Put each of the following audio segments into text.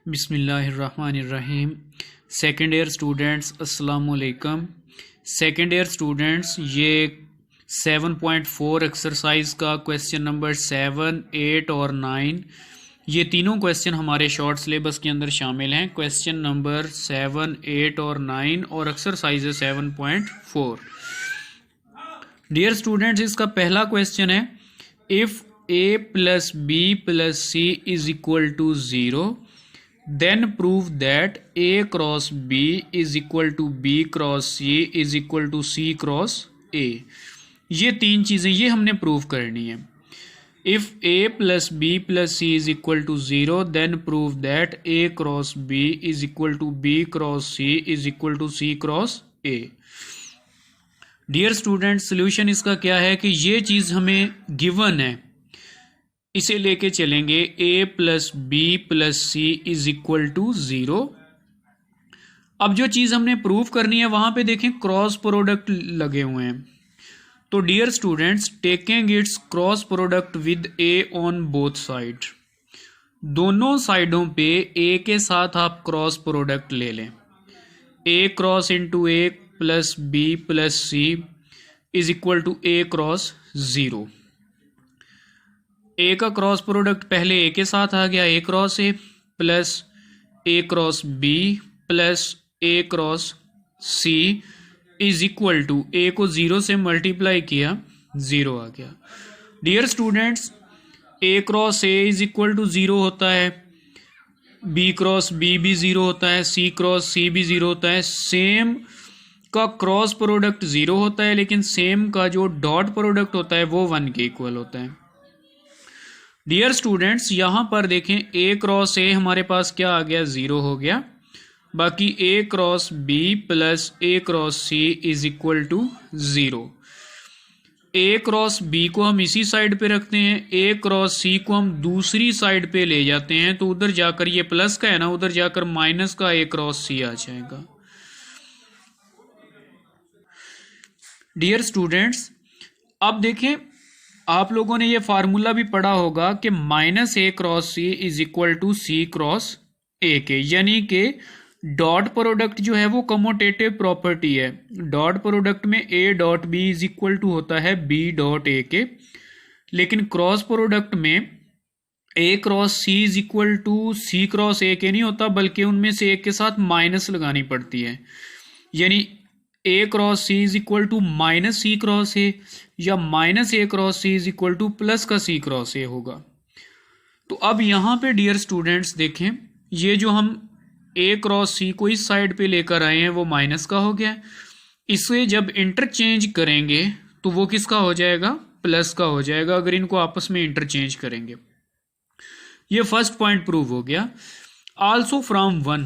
बिस्मिल्लाहिर्रहमानिर्रहीम। Second year students अस्सलामुअलैकुम। Second year students, ये 7.4 एक्सरसाइज का क्वेश्चन नंबर 7, 8 और 9, ये तीनों क्वेश्चन हमारे शॉर्ट सिलेबस के अंदर शामिल हैं। क्वेश्चन नंबर 7, 8 और 9 और एक्सरसाइज है 7.4। डियर स्टूडेंट्स, इसका पहला क्वेश्चन है, if a plus b plus c is equal to 0, then prove that a cross b is equal to b cross c is equal to c cross a। ये तीन चीज़ें ये हमने prove करनी है। If a plus b plus c is equal to 0, then prove that a cross b is equal to b cross c is equal to c cross a। Dear student, solution इसका क्या है कि ये चीज़ हमें given है, इसे लेके चलेंगे a plus B plus C is equal to 0। अब जो चीज़ हमने प्रूव करनी है वहाँ पे देखें क्रॉस प्रोडक्ट लगे हुए हैं। तो dear students, taking its cross product with a on both side, दोनों साइडों पे a के साथ आप क्रॉस प्रोडक्ट ले लें। a cross into a plus B plus C is equal to a cross 0। A का क्रॉस प्रोडक्ट पहले ए के साथ आ गया, A cross A plus A cross B plus A cross C is equal to, A को 0 से multiply किया 0 आ गया। Dear students, A cross A is equal to 0 होता है, बी क्रॉस बी भी 0 होता है, सी क्रॉस सी भी 0 होता है। सेम का क्रॉस प्रोडक्ट 0 होता है, लेकिन सेम का जो डॉट प्रोडक्ट होता है वो 1 के इक्वल होता है। डियर स्टूडेंट्स, यहाँ पर देखें a क्रॉस a हमारे पास क्या आ गया, 0 हो गया। बाकी a cross b plus a cross c is equal to 0। a cross b को हम इसी साइड पे रखते हैं, a क्रॉस c को हम दूसरी साइड पे ले जाते हैं, तो उधर जाकर ये प्लस का है ना, उधर जाकर माइनस का a क्रॉस c आ जाएगा। डियर स्टूडेंट्स, अब देखें, आप लोगों ने ये फार्मूला भी पढ़ा होगा कि minus A cross C is equal to C cross A के, यानी कि डॉट प्रोडक्ट जो है वो कमोटेटिव प्रॉपर्टी है। डॉट प्रोडक्ट में A dot B is equal to होता है बी डॉट ए के, लेकिन क्रॉस प्रोडक्ट में A cross C is equal to C cross A के नहीं होता, बल्कि उनमें से एक के साथ माइनस लगानी पड़ती है। यानी A cross C is equal to minus C cross A, या minus A cross C is equal to plus का सी क्रॉस ए होगा। तो अब यहाँ पे डियर स्टूडेंट्स देखें, ये जो हम ए क्रॉस सी को इस साइड पे लेकर आए हैं वो माइनस का हो गया, इसे जब इंटरचेंज करेंगे तो वो किसका हो जाएगा, प्लस का हो जाएगा, अगर इनको आपस में इंटरचेंज करेंगे। ये फर्स्ट पॉइंट प्रूव हो गया। आल्सो फ्रॉम 1,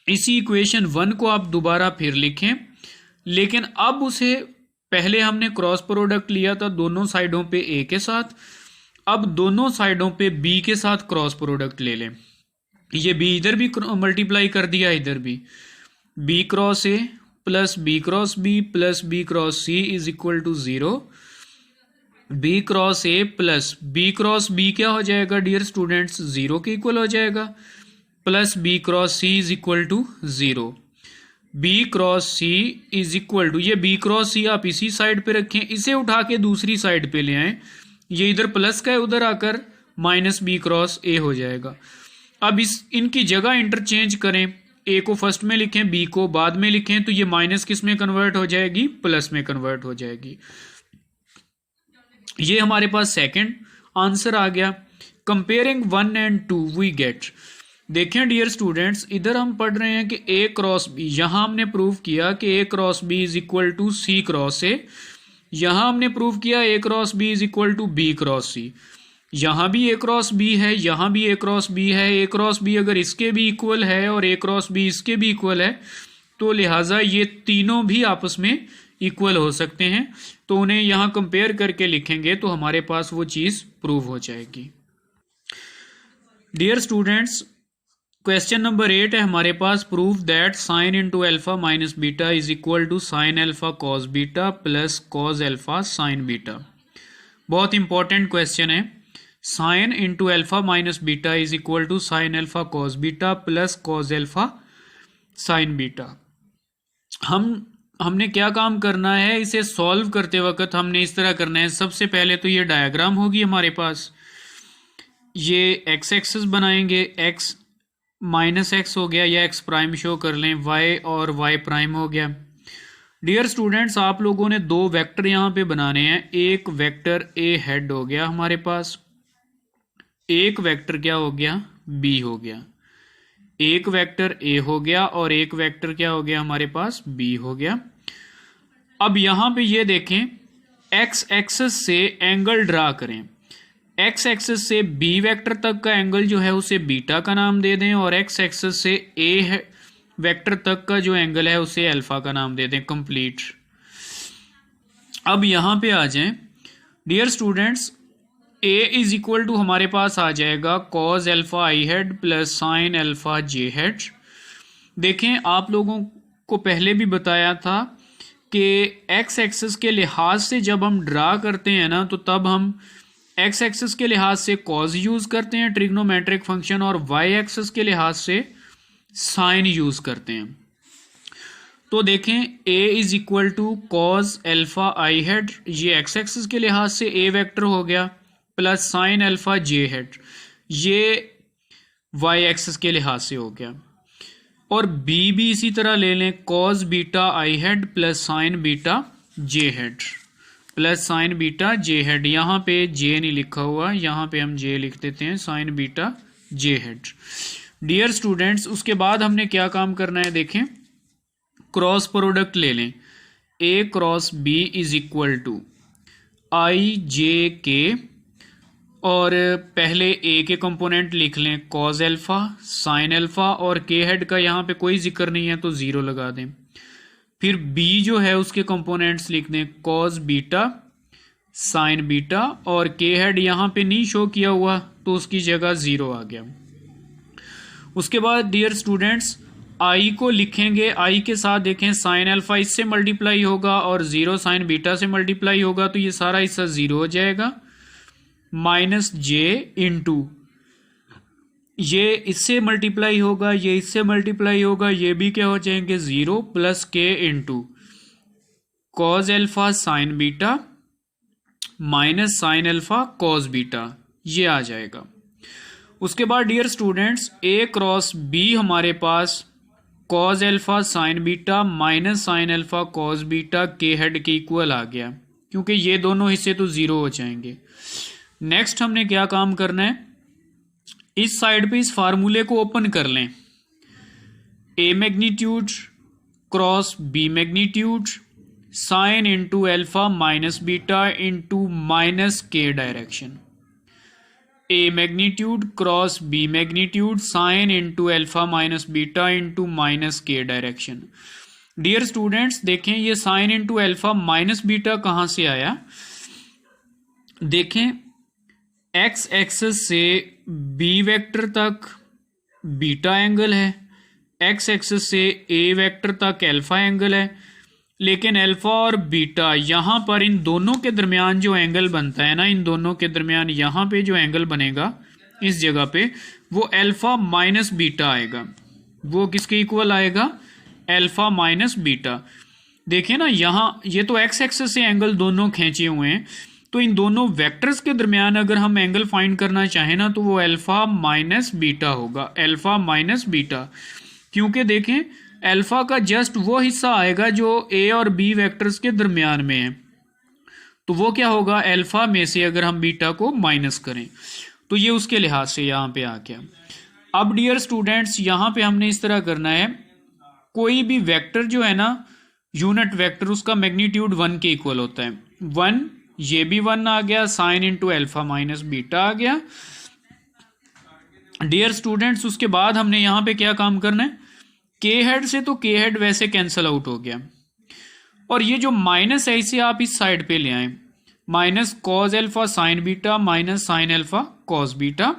इसी इक्वेशन 1 को आप दोबारा फिर लिखें, लेकिन अब उसे पहले हमने क्रॉस प्रोडक्ट लिया था दोनों साइडों पे ए के साथ, अब दोनों साइडों पे बी के साथ क्रॉस प्रोडक्ट ले लें। ये बी इधर भी मल्टीप्लाई कर दिया, इधर भी B cross A plus B cross B plus B cross C is equal to 0। B cross A plus B cross B क्या हो जाएगा डियर स्टूडेंट्स, 0 के इक्वल हो जाएगा, plus B cross C is equal to 0। B cross C is equal to, ये B cross C आप इसी side पे रखें, इसे उठा के दूसरी साइड पे ले आए, ये इधर प्लस का है, उधर आकर माइनस बी क्रॉस ए हो जाएगा। अब इनकी जगह इंटरचेंज करें, ए को फर्स्ट में लिखें बी को बाद में लिखें, तो ये माइनस किस में कन्वर्ट हो जाएगी, प्लस में कन्वर्ट हो जाएगी। ये हमारे पास सेकंड आंसर आ गया। कंपेयरिंग 1 and 2 वी गेट, देखें डियर स्टूडेंट्स, इधर हम पढ़ रहे हैं कि a क्रॉस बी, यहाँ हमने प्रूव किया कि a cross B is equal to C cross A, यहाँ हमने प्रूव किया a cross B is equal to B cross C, यहाँ भी a क्रॉस बी है, यहाँ भी a क्रॉस बी है। a क्रॉस बी अगर इसके भी इक्वल है और a क्रॉस बी इसके भी इक्वल है, तो लिहाजा ये तीनों भी आपस में इक्वल हो सकते हैं, तो उन्हें यहाँ कंपेयर करके लिखेंगे तो हमारे पास वो चीज़ प्रूव हो जाएगी। डियर स्टूडेंट्स, क्वेश्चन नंबर 8 है हमारे पास, prove that sine into alpha minus beta is equal to sine alpha cos beta plus cos alpha sine beta. बहुत इंपॉर्टेंट क्वेश्चन है। Sine into alpha minus beta is equal to sine alpha cos beta plus cos alpha sine beta. हमने क्या काम करना है, इसे solve करते वक्त हमने इस तरह करना है। सबसे पहले तो ये डायग्राम होगी हमारे पास, ये एक्स एक्सिस बनाएंगे, एक्स माइनस एक्स हो गया या एक्स प्राइम शो कर लें, वाई और वाई प्राइम हो गया। डियर स्टूडेंट्स, आप लोगों ने दो वेक्टर यहाँ पे बनाने हैं। एक वेक्टर ए हेड हो गया हमारे पास, एक वेक्टर क्या हो गया, बी हो गया। एक वेक्टर ए हो गया और एक वेक्टर क्या हो गया हमारे पास, बी हो गया। अब यहां पे ये देखें, एक्स एक्सिस से एंगल ड्रा करें। एक्स एक्सिस से बी वेक्टर तक का एंगल जो है उसे बीटा का नाम दे दें, और एक्स एक्सिस से ए वेक्टर तक का जो एंगल है उसे अल्फा का नाम दे दें। कंप्लीट। अब यहां पे आ जाएं dear students, A is equal to हमारे पास आ जाएगा cos alpha I hat plus sine alpha J hat. देखें, आप लोगों को पहले भी बताया था कि एक्स एक्सिस के लिहाज से जब हम ड्रा करते हैं ना, तो तब हम एक्स एक्सिस के लिहाज से कॉज यूज करते हैं ट्रिग्नोमेट्रिक फंक्शन, और वाई एक्सिस के लिहाज से साइन यूज करते हैं। तो देखें, a is equal to cos alpha I hat, ये एक्स एक्सिस के लिहाज से a वेक्टर हो गया, plus sine alpha J hat, ये वाई एक्सिस के लिहाज से हो गया। और बी भी इसी तरह ले लें, कॉस बीटा आई हेड प्लस साइन बीटा जे हेड, प्लस साइन बीटा जे हेड। यहाँ पे जे नहीं लिखा हुआ, यहाँ पे हम जे लिख देते हैं, साइन बीटा जे हेड। डियर स्टूडेंट्स, उसके बाद हमने क्या काम करना है, देखें, क्रॉस प्रोडक्ट ले लें। A cross B is equal to I J K, और पहले ए के कंपोनेंट लिख लें कॉज एल्फा साइन एल्फा, और के हेड का यहाँ पे कोई जिक्र नहीं है तो जीरो लगा दें। फिर बी जो है उसके कंपोनेंट्स लिख दें कॉज बीटा साइन बीटा, और के हेड यहाँ पे नहीं शो किया हुआ तो उसकी जगह जीरो आ गया। उसके बाद डियर स्टूडेंट्स, आई को लिखेंगे, आई के साथ देखें साइन अल्फा इससे मल्टीप्लाई होगा और जीरो साइन बीटा से मल्टीप्लाई होगा, तो ये सारा हिस्सा जीरो हो जाएगा, माइनस जे इंटू ये इससे मल्टीप्लाई होगा, ये इससे मल्टीप्लाई होगा, ये भी क्या हो जाएंगे जीरो, प्लस के into cos alpha sine beta minus sine alpha cos beta, ये आ जाएगा। उसके बाद dear students, A cross B हमारे पास cos alpha sine beta minus sine alpha cos beta के हेड के इक्वल आ गया, क्योंकि ये दोनों हिस्से तो जीरो हो जाएंगे। नेक्स्ट हमने क्या काम करना है, इस साइड पे इस फार्मूले को ओपन कर लें। A magnitude cross B magnitude sine into alpha minus beta into minus K direction. A magnitude cross B magnitude sine into alpha minus beta into minus K direction. Dear students, देखें, ये sine into alpha minus beta कहां से आया, देखें, X axis से B vector तक beta angle है, X axis से ए वेक्टर तक एल्फा एंगल है, लेकिन अल्फा और बीटा यहाँ पर इन दोनों के दरमियान जो एंगल बनता है ना, इन दोनों के दरमियान यहाँ पे जो एंगल बनेगा इस जगह पे, वो अल्फा माइनस बीटा आएगा। वो किसके इक्वल आएगा, अल्फा माइनस बीटा। देखिए ना, यहाँ ये तो एक्स एक्सिस से एंगल दोनों खींचे हुए हैं, तो इन दोनों वेक्टर्स के दरमियान अगर हम एंगल फाइंड करना चाहें ना, तो वो अल्फा माइनस बीटा होगा, अल्फा माइनस बीटा। क्योंकि देखें, अल्फा का जस्ट वो हिस्सा आएगा जो ए और बी वेक्टर्स के दरमियान में है, तो वो क्या होगा, अल्फा में से अगर हम बीटा को माइनस करें, तो ये उसके लिहाज से यहाँ पे आ गया। अब डियर स्टूडेंट्स, यहाँ पे हमने इस तरह करना है, कोई भी वेक्टर जो है ना, यूनिट वेक्टर, उसका मैग्नीट्यूड 1 के इक्वल होता है। 1, ये भी 1 आ गया, sine into alpha minus beta आ गया। डियर स्टूडेंट्स, उसके बाद हमने यहाँ पे क्या काम करना है, के हेड से तो के हेड वैसे कैंसल आउट हो गया, और ये जो माइनस है इसे आप इस साइड पे ले आए, minus cos alpha sine beta minus sine alpha cos beta.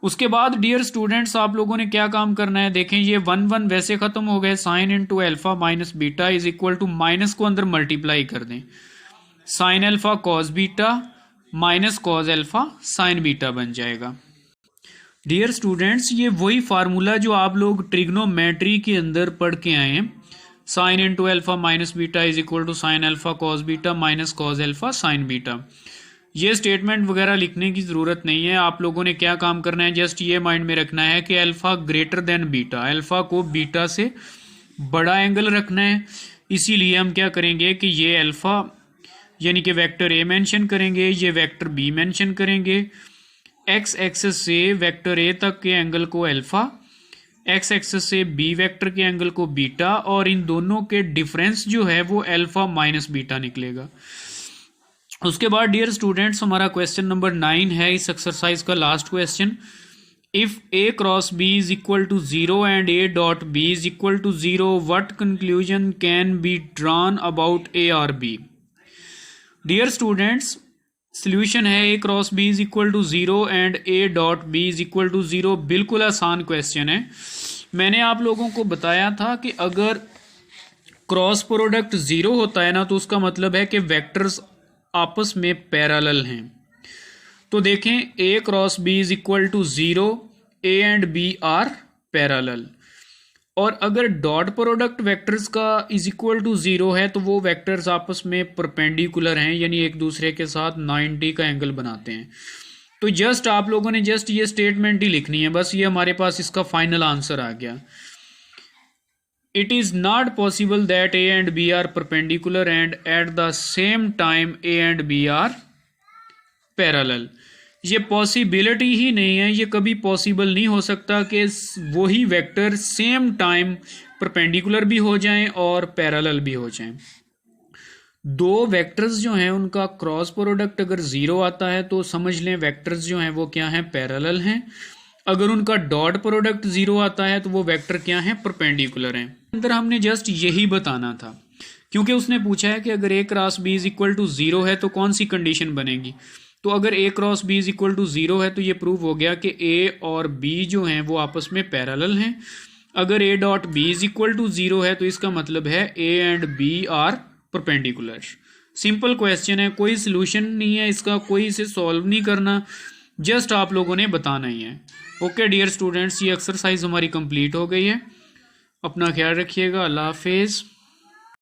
उसके बाद डियर स्टूडेंट्स, आप लोगों ने क्या काम करना है, देखें, ये 1 1 वैसे खत्म हो गए, sine into alpha minus beta is equal to minus को अंदर मल्टीप्लाई कर दें, sine alpha cos beta minus cos alpha sine beta बन जाएगा। डियर स्टूडेंट्स, ये वही फार्मूला जो आप लोग ट्रिग्नोमेट्री के अंदर पढ़ के आए हैं, sine into alpha minus beta is equal to sine alpha cos beta minus cos alpha sine beta. ये स्टेटमेंट वगैरह लिखने की ज़रूरत नहीं है। आप लोगों ने क्या काम करना है, जस्ट ये माइंड में रखना है कि alpha greater than beta, alpha को बीटा से बड़ा एंगल रखना है। इसीलिए हम क्या करेंगे कि ये अल्फा यानी कि वेक्टर ए मेंशन करेंगे, ये वेक्टर बी मेंशन करेंगे। एक्स एक्सिस से वेक्टर ए तक के एंगल को अल्फा, एक्स एक्सिस से बी वेक्टर के एंगल को बीटा, और इन दोनों के डिफरेंस जो है वो अल्फा माइनस बीटा निकलेगा। उसके बाद डियर स्टूडेंट्स हमारा क्वेश्चन नंबर 9 है इस एक्सरसाइज का last question. If A cross B is equal to 0 and A dot B is equal to 0, what conclusion can be drawn about A और B. Dear students, solution है A cross B is equal to 0 and A dot B is equal to 0। बिल्कुल आसान question है। मैंने आप लोगों को बताया था कि अगर क्रॉस प्रोडक्ट 0 होता है ना, तो उसका मतलब है कि वेक्टर्स आपस में पैरेलल हैं। तो देखें, A cross B is equal to 0, A and B are parallel. और अगर डॉट प्रोडक्ट वेक्टर्स का इज इक्वल टू 0 है तो वो वेक्टर्स आपस में परपेंडिकुलर हैं, यानी एक दूसरे के साथ 90 का एंगल बनाते हैं। तो जस्ट आप लोगों ने जस्ट ये स्टेटमेंट ही लिखनी है, बस ये हमारे पास इसका फाइनल आंसर आ गया। It is not possible that A and B are perpendicular and at the same time A and B are parallel। ये पॉसिबिलिटी ही नहीं है, ये कभी पॉसिबल नहीं हो सकता कि वही वेक्टर सेम टाइम परपेंडिकुलर भी हो जाएं और पैरेलल भी हो जाएं। दो वेक्टर्स जो हैं उनका क्रॉस प्रोडक्ट अगर 0 आता है तो समझ लें वेक्टर्स जो हैं वो क्या हैं, पैरेलल हैं। अगर उनका डॉट प्रोडक्ट 0 आता है तो वो वेक्टर क्या हैं, परपेंडिकुलर हैं। अंदर हमने जस्ट यही बताना था, क्योंकि उसने पूछा है कि अगर A cross B is equal to 0 है तो कौन सी कंडीशन बनेगी। तो अगर A cross B is equal to 0 है तो ये प्रूव हो गया कि ए और बी जो हैं वो आपस में पैरेलल हैं। अगर A dot B is equal to 0 है तो इसका मतलब है A and B are perpendicular. Simple question है, कोई सोल्यूशन नहीं है इसका, कोई इसे सॉल्व नहीं करना, जस्ट आप लोगों ने बताना ही है। ओके डियर स्टूडेंट्स, ये एक्सरसाइज हमारी कंप्लीट हो गई है। अपना ख्याल रखिएगा। अल्लाह हाफिज़।